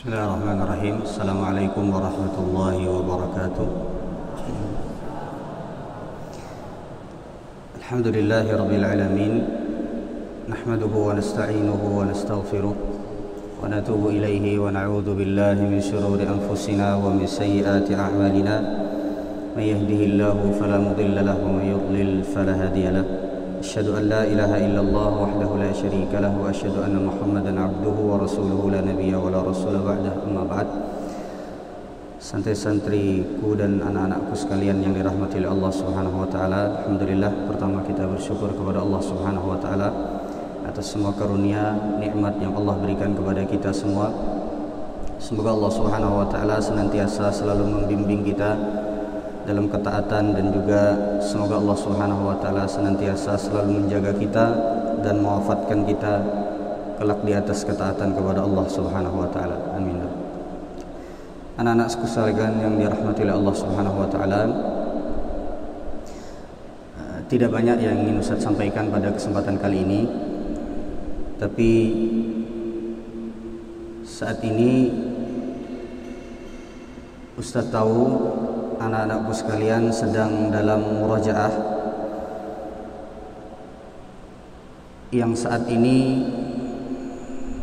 Bismillahirrahmanirrahim. Assalamualaikum warahmatullahi wabarakatuh. Alhamdulillahi rabbil alamin. Nahmaduhu wa nasta'inuhu wa nastaghfiruh wa natubu ilaihi wa na'udzu billahi min shururi anfusina wa min sayyiati a'malina. May yahdihillahu fala mudilla lahu wa may yudlil fala hadiya lahu. Asyhadu an la ilaha illallah wahdahu la syarika lahu wa asyhadu anna Muhammadan abduhu wa rasuluhu la nabiyya wa la rasula ba'dah. Amma ba'd. Santri-santriku dan anak-anakku sekalian yang dirahmati oleh Allah Subhanahu wa taala, alhamdulillah, pertama kita bersyukur kepada Allah Subhanahu wa taala atas semua karunia nikmat yang Allah berikan kepada kita semua. Semoga Allah Subhanahu wa taala senantiasa selalu membimbing kita dalam ketaatan, dan juga semoga Allah Subhanahu wa taala senantiasa selalu menjaga kita dan mewafatkan kita kelak di atas ketaatan kepada Allah Subhanahu wa taala. Amin. Anak-anakku sekalian yang dirahmati oleh Allah Subhanahu wa taala, tidak banyak yang ingin Ustaz sampaikan pada kesempatan kali ini, tapi saat ini Ustaz tahu anak-anakku sekalian sedang dalam murajaah yang saat ini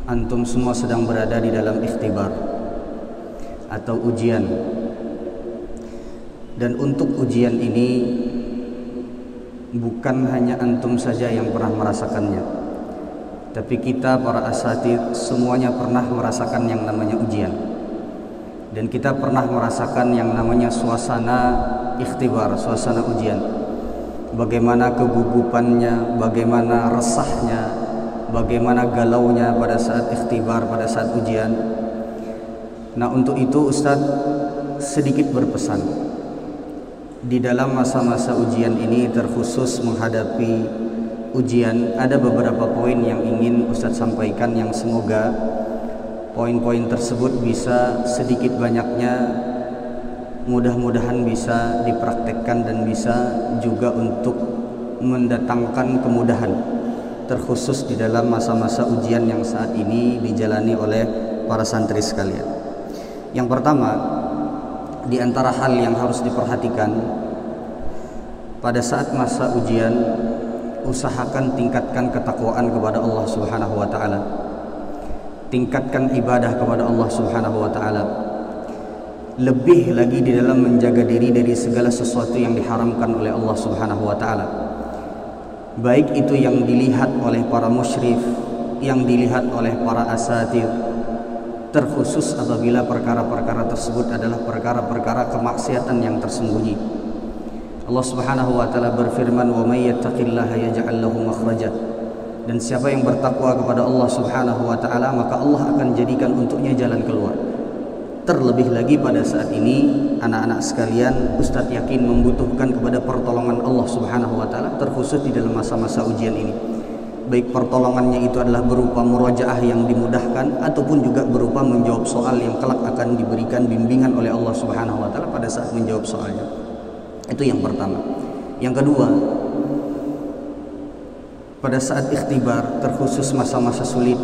antum semua sedang berada di dalam ikhtibar atau ujian. Dan untuk ujian ini bukan hanya antum saja yang pernah merasakannya, tapi kita para asatidz semuanya pernah merasakan yang namanya ujian. Dan kita pernah merasakan yang namanya suasana ikhtibar, suasana ujian. Bagaimana kegugupannya, bagaimana resahnya, bagaimana galaunya pada saat ikhtibar, pada saat ujian. Nah, untuk itu Ustadz sedikit berpesan. Di dalam masa-masa ujian ini, terkhusus menghadapi ujian, ada beberapa poin yang ingin Ustadz sampaikan, yang semoga poin-poin tersebut bisa sedikit banyaknya mudah-mudahan bisa dipraktekkan dan bisa juga untuk mendatangkan kemudahan, terkhusus di dalam masa-masa ujian yang saat ini dijalani oleh para santri sekalian. Yang pertama, di antara hal yang harus diperhatikan pada saat masa ujian, usahakan tingkatkan ketakwaan kepada Allah Subhanahu wa taala. Tingkatkan ibadah kepada Allah Subhanahu wa taala. Lebih lagi di dalam menjaga diri dari segala sesuatu yang diharamkan oleh Allah Subhanahu wa taala. Baik itu yang dilihat oleh para musyrif, yang dilihat oleh para asatidz, terkhusus apabila perkara-perkara tersebut adalah perkara-perkara kemaksiatan yang tersembunyi. Allah Subhanahu wa taala berfirman, "Wa may yattaqillaha yaj'al lahu makhraja." Dan siapa yang bertakwa kepada Allah Subhanahu wa taala, maka Allah akan jadikan untuknya jalan keluar. Terlebih lagi pada saat ini, anak-anak sekalian, Ustadz yakin membutuhkan kepada pertolongan Allah Subhanahu wa taala, terkhusus di dalam masa-masa ujian ini. Baik pertolongannya itu adalah berupa murajaah yang dimudahkan, ataupun juga berupa menjawab soal yang kelak akan diberikan bimbingan oleh Allah Subhanahu wa taala pada saat menjawab soalnya. Itu yang pertama. Yang kedua, pada saat ikhtibar, terkhusus masa-masa sulit,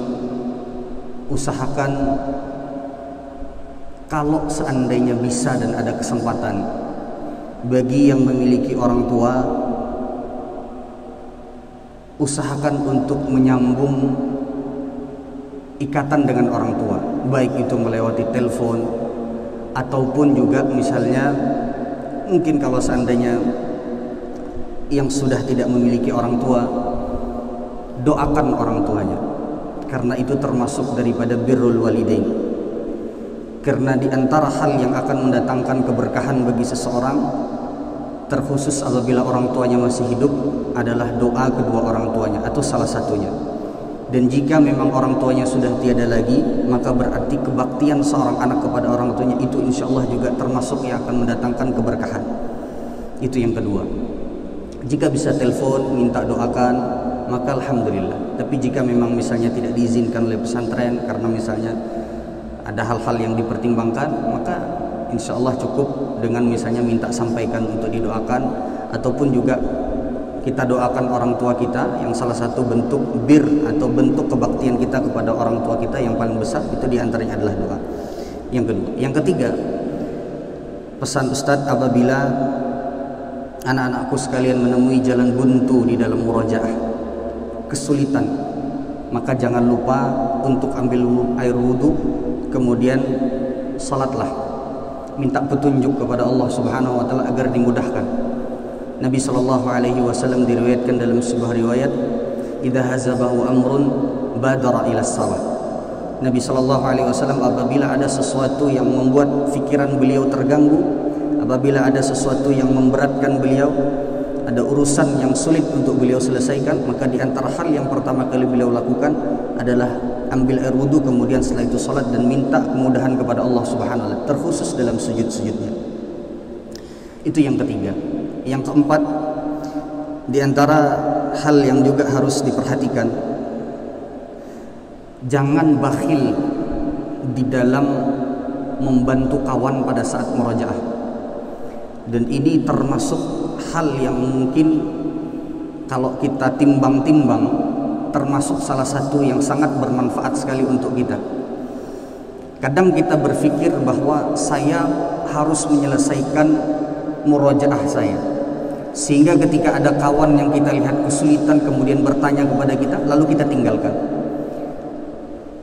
usahakan kalau seandainya bisa dan ada kesempatan, bagi yang memiliki orang tua, usahakan untuk menyambung ikatan dengan orang tua, baik itu melewati telepon ataupun juga misalnya mungkin kalau seandainya yang sudah tidak memiliki orang tua, doakan orang tuanya, karena itu termasuk daripada birrul walidain. Karena di antara hal yang akan mendatangkan keberkahan bagi seseorang, terkhusus apabila orang tuanya masih hidup, adalah doa kedua orang tuanya atau salah satunya. Dan jika memang orang tuanya sudah tiada lagi, maka berarti kebaktian seorang anak kepada orang tuanya itu insya Allah juga termasuk yang akan mendatangkan keberkahan. Itu yang kedua. Jika bisa telepon minta doakan, maka alhamdulillah. Tapi jika memang misalnya tidak diizinkan oleh pesantren karena misalnya ada hal-hal yang dipertimbangkan, maka insya Allah cukup dengan misalnya minta sampaikan untuk didoakan, ataupun juga kita doakan orang tua kita, yang salah satu bentuk bir atau bentuk kebaktian kita kepada orang tua kita yang paling besar itu diantaranya adalah doa. Yang kedua, yang ketiga, pesan Ustadz, apabila anak-anakku sekalian menemui jalan buntu di dalam murojaah, kesulitan, maka jangan lupa untuk ambil air wudhu, kemudian salatlah, minta petunjuk kepada Allah Subhanahu wa taala agar dimudahkan. Nabi sallallahu alaihi wasallam diriwayatkan dalam sebuah riwayat, "Idza hazabahu amrun badara ila shalah." Nabi sallallahu alaihi wasallam apabila ada sesuatu yang membuat pikiran beliau terganggu, apabila ada sesuatu yang memberatkan beliau, ada urusan yang sulit untuk beliau selesaikan, maka di antara hal yang pertama kali beliau lakukan adalah ambil air wudu, kemudian setelah itu salat dan minta kemudahan kepada Allah Subhanahu wa taala, terkhusus dalam sujud-sujudnya. Itu yang ketiga. Yang keempat, di antara hal yang juga harus diperhatikan, jangan bakhil di dalam membantu kawan pada saat murojaah. Dan ini termasuk hal yang mungkin kalau kita timbang-timbang termasuk salah satu yang sangat bermanfaat sekali untuk kita. Kadang kita berpikir bahwa saya harus menyelesaikan murojaah saya, sehingga ketika ada kawan yang kita lihat kesulitan kemudian bertanya kepada kita, lalu kita tinggalkan.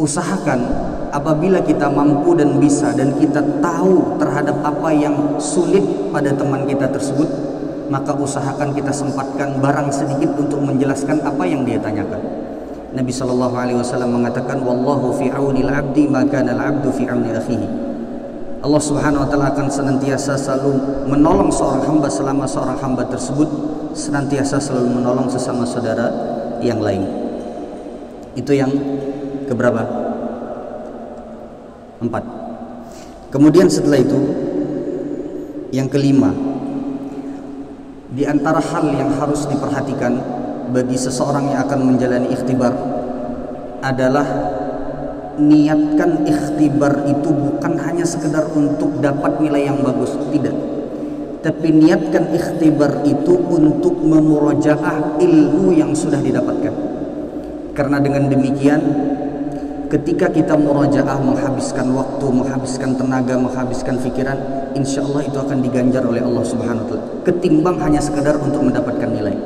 Usahakan apabila kita mampu dan bisa dan kita tahu terhadap apa yang sulit pada teman kita tersebut, maka usahakan kita sempatkan barang sedikit untuk menjelaskan apa yang dia tanyakan. Nabi sallallahu alaihi wasallam mengatakan, "Wallahu fi aunil 'abdi ma kana al-'abdu fi auni akhihi." Allah Subhanahu wa taala akan senantiasa selalu menolong seorang hamba selama seorang hamba tersebut senantiasa selalu menolong sesama saudara yang lain. Itu yang keberapa? 4. Kemudian setelah itu yang kelima, di antara hal yang harus diperhatikan bagi seseorang yang akan menjalani ikhtibar adalah niatkan ikhtibar itu bukan hanya sekedar untuk dapat nilai yang bagus, tidak, tapi niatkan ikhtibar itu untuk memurojaah ilmu yang sudah didapatkan. Karena dengan demikian, ketika kita murojaah, menghabiskan waktu, menghabiskan tenaga, menghabiskan pikiran, insya Allah itu akan diganjar oleh Allah Subhanahu wa taala, ketimbang hanya sekedar untuk mendapatkan nilai.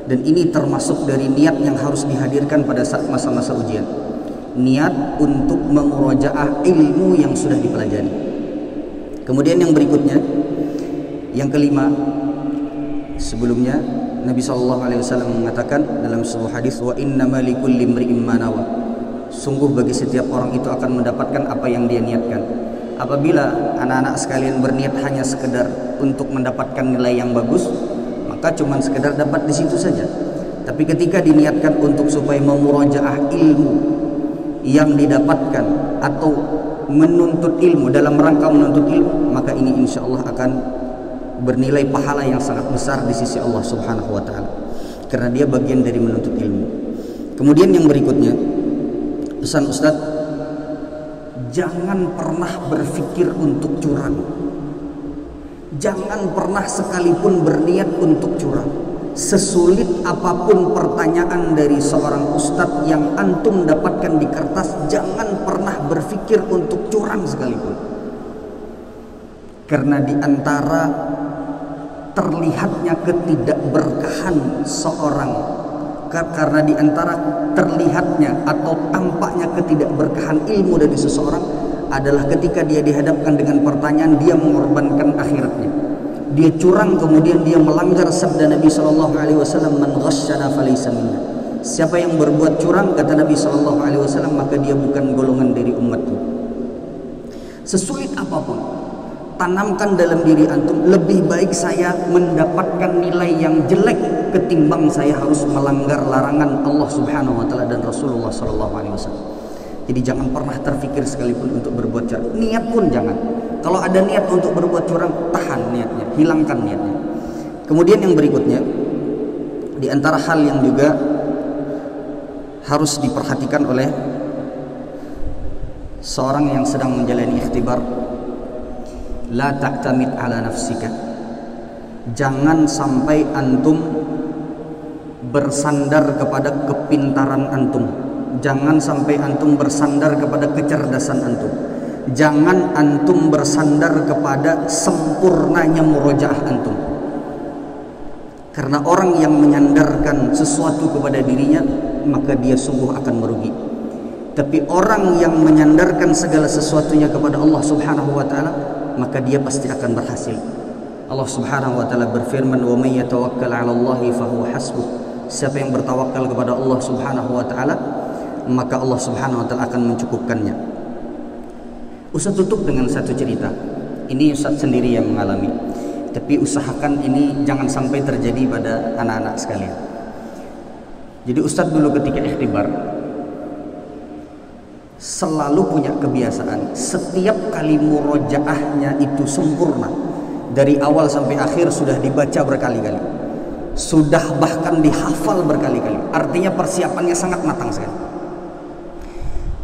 Dan ini termasuk dari niat yang harus dihadirkan pada saat masa-masa ujian. Niat untuk memurojaah ilmu yang sudah dipelajari. Kemudian yang berikutnya, yang kelima, sebelumnya Nabi SAW mengatakan dalam sebuah hadis, "Wa innama likulli imri'in ma nawa." Sungguh bagi setiap orang itu akan mendapatkan apa yang dia niatkan. Apabila anak-anak sekalian berniat hanya sekedar untuk mendapatkan nilai yang bagus, maka cuma sekedar dapat di situ saja. Tapi ketika diniatkan untuk supaya memurojaah ilmu yang didapatkan atau menuntut ilmu, dalam rangka menuntut ilmu, maka ini insya Allah akan bernilai pahala yang sangat besar di sisi Allah Subhanahu wa taala, karena dia bagian dari menuntut ilmu. Kemudian yang berikutnya, pesan Ustadz, jangan pernah berpikir untuk curang. Jangan pernah sekalipun berniat untuk curang. Sesulit apapun pertanyaan dari seorang ustadz yang antum dapatkan di kertas, jangan pernah berpikir untuk curang sekalipun. Karena di antara terlihatnya ketidakberkahan seorang, karena di antara terlihatnya atau tampaknya ketidakberkahan ilmu dari seseorang adalah ketika dia dihadapkan dengan pertanyaan, dia mengorbankan akhiratnya. Dia curang, kemudian dia melanggar sabda Nabi SAW, "Man ghasyana falaysa minna." Siapa yang berbuat curang, kata Nabi SAW, maka dia bukan golongan dari umatku. Sesulit apapun, tanamkan dalam diri antum, lebih baik saya mendapatkan nilai yang jelek ketimbang saya harus melanggar larangan Allah Subhanahu wa taala dan Rasulullah SAW. Jadi jangan pernah terfikir sekalipun untuk berbuat curang. Niat pun jangan. Kalau ada niat untuk berbuat curang, tahan niatnya, hilangkan niatnya. Kemudian yang berikutnya, di antara hal yang juga harus diperhatikan oleh seorang yang sedang menjalani ikhtibar, la ta'tamid ala nafsika. Jangan sampai antum bersandar kepada kepintaran antum. Jangan sampai antum bersandar kepada kecerdasan antum. Jangan antum bersandar kepada sempurnanya murojaah antum. Karena orang yang menyandarkan sesuatu kepada dirinya, maka dia sungguh akan merugi. Tapi orang yang menyandarkan segala sesuatunya kepada Allah Subhanahu wa taala, maka dia pasti akan berhasil. Allah Subhanahu wa taala berfirman, "Wa may yatawakkal 'ala Allahi fahuwa hasbuh." Siapa yang bertawakal kepada Allah Subhanahu wa taala, maka Allah Subhanahu wa taala akan mencukupkannya. Ustaz tutup dengan satu cerita. Ini Ustaz sendiri yang mengalami. Tapi usahakan ini jangan sampai terjadi pada anak-anak sekalian. Jadi Ustaz dulu ketika ikhtibar selalu punya kebiasaan, setiap kali murojaahnya itu sempurna, dari awal sampai akhir sudah dibaca berkali-kali, sudah bahkan dihafal berkali-kali. Artinya persiapannya sangat matang sekali.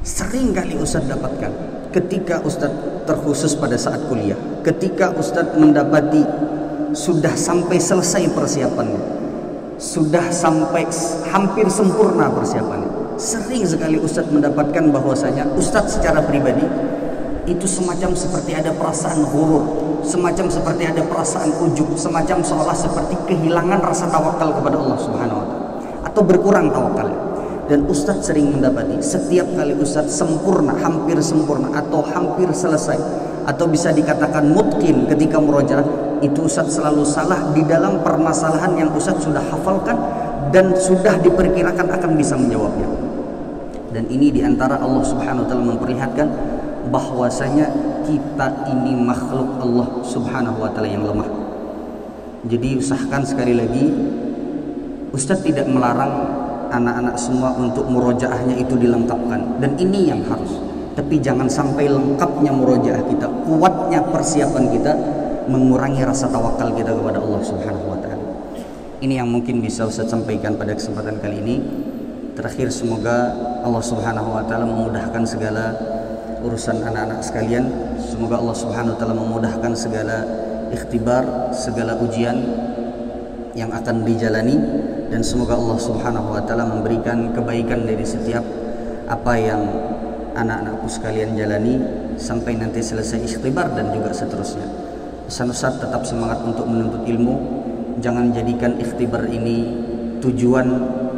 Sering kali Ustaz dapatkan ketika Ustaz terkhusus pada saat kuliah, ketika Ustaz mendapati sudah sampai selesai persiapannya, sudah sampai hampir sempurna persiapannya, sering sekali Ustaz mendapatkan bahwasanya Ustaz secara pribadi itu semacam seperti ada perasaan ghurur, semacam seperti ada perasaan ujub, semacam seolah seperti kehilangan rasa tawakal kepada Allah Subhanahu wa taala, atau berkurang tawakalnya. Dan Ustaz sering mendapati setiap kali Ustaz sempurna, hampir sempurna, atau hampir selesai, atau bisa dikatakan mutqin ketika murojaah, itu Ustaz selalu salah di dalam permasalahan yang Ustaz sudah hafalkan dan sudah diperkirakan akan bisa menjawabnya. Dan ini diantara Allah Subhanahu wa taala memperlihatkan bahwasanya kita ini makhluk Allah Subhanahu wa taala yang lemah. Jadi usahakan, sekali lagi, Ustaz tidak melarang anak-anak semua untuk murojaahnya itu dilengkapkan, dan ini yang harus. Tapi jangan sampai lengkapnya murojaah kita, kuatnya persiapan kita mengurangi rasa tawakal kita kepada Allah Subhanahu wa taala. Ini yang mungkin bisa Ustaz sampaikan pada kesempatan kali ini. Terakhir, semoga Allah Subhanahu wa taala memudahkan segala urusan anak-anak sekalian. Semoga Allah Subhanahu wa taala memudahkan segala ikhtibar, segala ujian yang akan dijalani, dan semoga Allah Subhanahu wa taala memberikan kebaikan dari setiap apa yang anak-anakku sekalian jalani sampai nanti selesai ikhtibar dan juga seterusnya. Pesan Ustaz, tetap semangat untuk menuntut ilmu. Jangan jadikan ikhtibar ini tujuan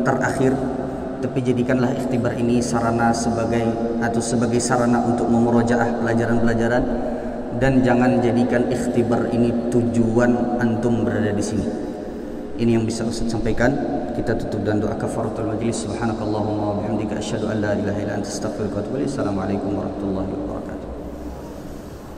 terakhir, tapi jadikanlah ikhtibar ini sarana sebagai sarana untuk memurojaah pelajaran-pelajaran, dan jangan jadikan ikhtibar ini tujuan antum berada di sini. Ini yang bisa Ustaz sampaikan. Kita tutup dan doa kafaratul majlis. Subhanakallahumma wa bihamdika asyhadu an la ilaha illa anta astaghfiruka wa atubu ilaik. Assalamualaikum warahmatullahi wabarakatuh.